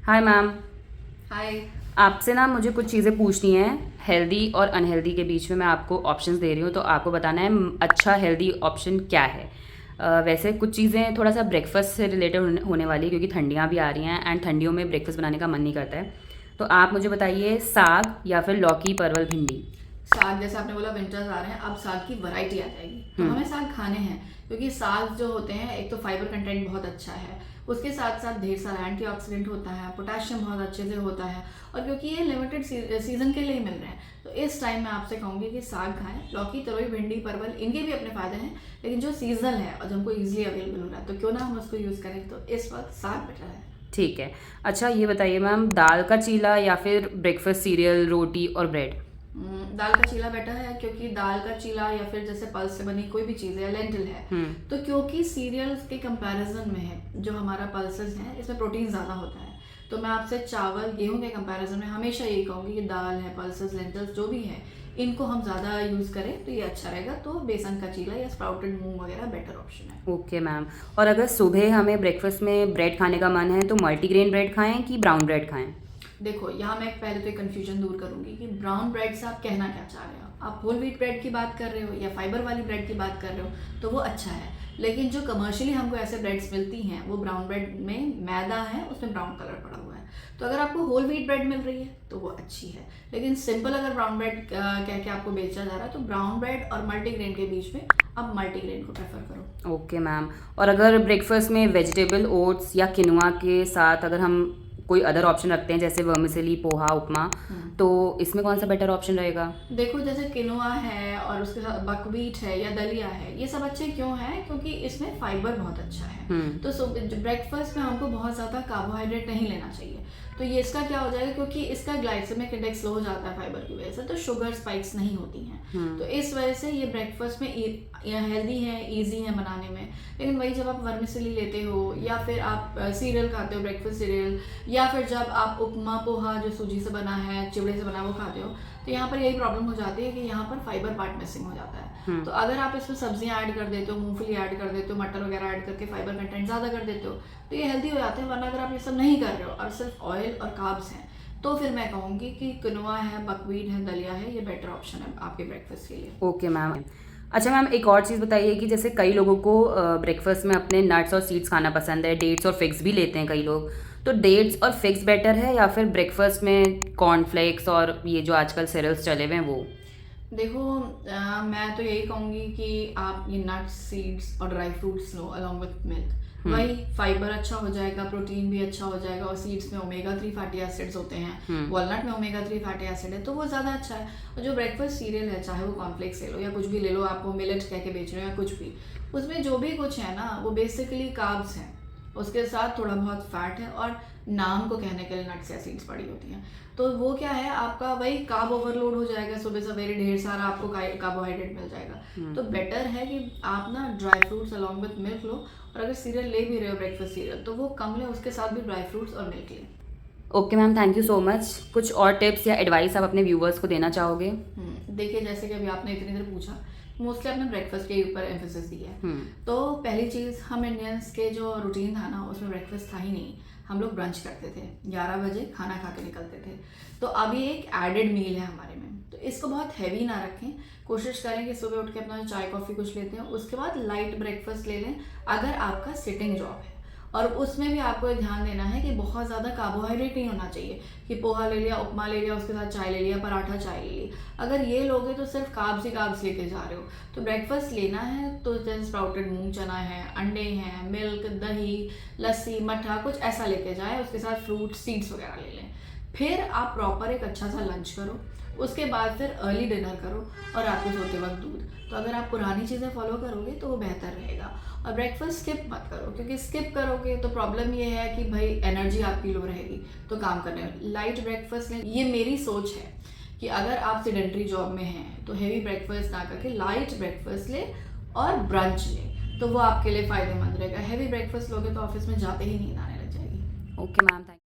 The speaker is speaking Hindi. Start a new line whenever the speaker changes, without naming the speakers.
Hi ma'am.
हाय।
आपसे ना मुझे कुछ चीज़ें पूछनी है। हेल्दी और अनहेल्दी के बीच में मैं आपको ऑप्शंस दे रही हूँ, तो आपको बताना है अच्छा हेल्दी ऑप्शन क्या है। वैसे कुछ चीज़ें थोड़ा सा ब्रेकफास्ट से रिलेटेड होने वाली है, क्योंकि ठंडियाँ भी आ रही हैं एंड ठंडियों में ब्रेकफास्ट बनाने का मन नहीं करता है। तो आप मुझे बताइए, साग या फिर लौकी परवल भिंडी।
साग, जैसे आपने बोला विंटर्स आ रहे हैं, अब साग की वैरायटी आ जाएगी, तो
हम्म।
हमें साग खाने हैं। क्योंकि साग जो होते हैं, एक तो फाइबर कंटेंट बहुत अच्छा है, उसके साथ साथ ढेर सारा एंटीऑक्सीडेंट होता है, पोटेशियम बहुत अच्छे से होता है। और क्योंकि ये लिमिटेड सीजन के लिए ही मिल रहे हैं, तो इस टाइम मैं आपसे कहूँगी कि साग खाएं। लौकी, तरोई, भिंडी, परवल, इनके भी अपने फायदे हैं, लेकिन जो सीजनल है और जो हमको ईजिली अवेलेबल हो रहा है, तो क्यों ना हम उसको यूज़ करें। तो इस वक्त साग बेटर है।
ठीक है। अच्छा ये बताइए मैम, दाल का चीला या फिर ब्रेकफास्ट सीरियल रोटी और ब्रेड।
दाल का चीला बेटर है, क्योंकि दाल का चीला या फिर जैसे पल्स से बनी कोई भी चीज़ है या लेंटिल है,
हम्म।
तो क्योंकि सीरियल्स के कंपैरिजन में है, जो हमारा पल्सेस है इसमें प्रोटीन ज़्यादा होता है। तो मैं आपसे चावल गेहूं के कंपैरिजन में हमेशा यही कहूँगी कि दाल है, पल्सेस, लेंटिल्स जो भी है, इनको हम ज़्यादा यूज़ करें तो ये अच्छा रहेगा। तो बेसन का चीला या स्प्राउटेड मूंग वगैरह बेटर ऑप्शन है।
Okay ma'am. और अगर सुबह हमें ब्रेकफास्ट में ब्रेड खाने का मन है, तो मल्टीग्रेन ब्रेड खाएं कि ब्राउन ब्रेड खाएं।
देखो, यहाँ मैं पहले तो कंफ्यूजन दूर करूंगी कि ब्राउन ब्रेड से आप कहना क्या चाह रहे हो। आप होल व्हीट ब्रेड की बात कर रहे हो या फाइबर वाली ब्रेड की बात कर रहे हो, तो वो अच्छा है। लेकिन जो कमर्शियली हमको ऐसे ब्रेड्स मिलती हैं, वो ब्राउन ब्रेड में मैदा है, उसमें ब्राउन कलर पड़ा हुआ है। तो अगर आपको होल व्हीट ब्रेड मिल रही है तो वो अच्छी है। लेकिन सिंपल अगर ब्राउन ब्रेड कह के आपको बेचा जा रहा है, तो ब्राउन ब्रेड और मल्टीग्रेन के बीच में आप मल्टीग्रेन को प्रेफर करो।
Okay ma'am. और अगर ब्रेकफास्ट में वेजिटेबल ओट्स या किनुआ के साथ अगर हम कोई अदर ऑप्शन रखते हैं, जैसे वर्मिसेली, पोहा, उपमा, तो इसमें कौन सा बेटर ऑप्शन रहेगा।
देखो, जैसे किनुआ है और उसके साथ बकवीट है या दलिया है, ये सब अच्छे क्यों हैं? क्योंकि इसमें फाइबर बहुत अच्छा है। तो ब्रेकफास्ट में हमको बहुत ज़्यादा कार्बोहाइड्रेट नहीं लेना चाहिए। तो ये इसका क्या हो जाएगा, क्योंकि इसका ग्लाइसेमिक इंडेक्स लो हो जाता है फाइबर की वजह से, तो शुगर स्पाइक्स नहीं होती हैं। तो इस वजह से ये ब्रेकफास्ट में हेल्दी है, इजी है बनाने में। लेकिन वही जब आप वर्मिसेली लेते हो या फिर आप सीरियल खाते हो, ब्रेकफास्ट सीरियल, या फिर जब आप उपमा, पोहा जो सूजी से बना है, चिवड़े से बना, वो खाते हो, तो यहाँ पर यही प्रॉब्लम हो जाती है कि यहाँ पर फाइबर पार्ट मिसिंग हो जाता है। तो अगर आप इसमें सब्जियां ऐड कर देते हो, मूंगफली ऐड कर देते हो, मटर वगैरह ऐड करके फाइबर कंटेंट ज़्यादा कर देते हो, तो ये हेल्दी हो जाते हैं। वरना अगर आप ये सब नहीं कर रहे हो और सिर्फ ऑयल और कार्ब्स हैं, तो फिर मैं कहूँगी कि किनुआ है, बकवीट है, दलिया है, ये बेटर ऑप्शन है आपके ब्रेकफास्ट के लिए।
Okay ma'am. अच्छा मैम, एक और चीज़ बताइए कि जैसे कई लोगों को ब्रेकफास्ट में अपने नट्स और सीड्स खाना पसंद है, डेट्स और फिग्स भी लेते हैं कई लोग। तो डेट्स और फिग्स बेटर है या फिर ब्रेकफास्ट में कॉर्नफ्लेक्स और ये जो आजकल सीरियल्स चले हुए हैं वो।
देखो, मैं तो यही कहूँगी कि आप ये नट्स, सीड्स और dry fruits low along with milk. वही फाइबर अच्छा हो जाएगा, प्रोटीन भी अच्छा हो जाएगा, और सीड्स में ओमेगा 3 फैटी एसिड्स होते हैं, वॉलनट में ओमेगा 3 फैटी एसिड है, तो वो ज़्यादा अच्छा है। और जो ब्रेकफास्ट सीरियल है, चाहे वो कॉर्नफ्लेक्स ले लो या कुछ भी ले लो, आपको मिलेट कह के बेच रहे हो या कुछ भी, उसमें जो भी कुछ है ना, वो बेसिकली कार्ब्स हैं, उसके साथ थोड़ा बहुत फैट है, और नाम को कहने के लिए नट्स या सीड्स पड़ी होती हैं। तो वो क्या है, आपका वही कार्ब ओवरलोड हो जाएगा, सुबह सवेरे ढेर सारा आपको कार्बोहाइड्रेट मिल जाएगा। तो बेटर है कि आप ना dry fruits along with milk लो, और अगर सीरियल ले भी रहे हो ब्रेकफास्ट सीरियल, तो वो कम ले, उसके साथ भी ड्राई फ्रूट्स और मिल्क ले।
Okay ma'am, thank you so much. कुछ और टिप्स या एडवाइस आप अपने व्यूवर्स को देना चाहोगे।
देखिए, जैसे कि अभी आपने इतनी देर पूछा, मोस्टली आपने ब्रेकफास्ट के ऊपर एम्फेसिस दी है। तो पहली चीज़, हम इंडियंस के जो रूटीन था ना, उसमें ब्रेकफास्ट था ही नहीं। हम लोग ब्रंच करते थे, 11 बजे खाना खा के निकलते थे। तो अभी एक एडेड मील है हमारे में, तो इसको बहुत हैवी ना रखें। कोशिश करें कि सुबह उठ के अपना चाय कॉफ़ी कुछ लेते हैं, उसके बाद लाइट ब्रेकफास्ट ले लें अगर आपका सिटिंग जॉब है। और उसमें भी आपको ध्यान देना है कि बहुत ज़्यादा कार्बोहाइड्रेट नहीं होना चाहिए कि पोहा ले लिया, उपमा ले लिया, उसके साथ चाय ले लिया, पराठा चाय ले ली। अगर ये लोगे तो सिर्फ कार्ब्स ही कार्ब्स लेके जा रहे हो। तो ब्रेकफास्ट लेना है तो जैसे स्प्राउटेड मूंग चना है, अंडे हैं, मिल्क, दही, लस्सी, मट्ठा, कुछ ऐसा लेके जाए, उसके साथ फ्रूट, सीड्स वगैरह ले लें। फिर आप प्रॉपर एक अच्छा सा लंच करो, उसके बाद फिर अर्ली डिनर करो, और रात को सोते वक्त दूध। तो अगर आप पुरानी चीज़ें फॉलो करोगे तो वो बेहतर रहेगा। और ब्रेकफास्ट स्किप मत करो, क्योंकि स्किप करोगे तो प्रॉब्लम ये है कि भाई एनर्जी आपकी लो रहेगी, तो काम करने में लाइट ब्रेकफास्ट लें। ये मेरी सोच है कि अगर आप सेडेंटरी जॉब में हैं तो हैवी ब्रेकफास्ट ना करके लाइट ब्रेकफास्ट ले और ब्रंच ले, तो वो आपके लिए फ़ायदेमंद रहेगा। हैवी ब्रेकफास्ट लोगे तो ऑफिस में जाते ही नींद आने लग जाएगी।
Okay ma'am, thank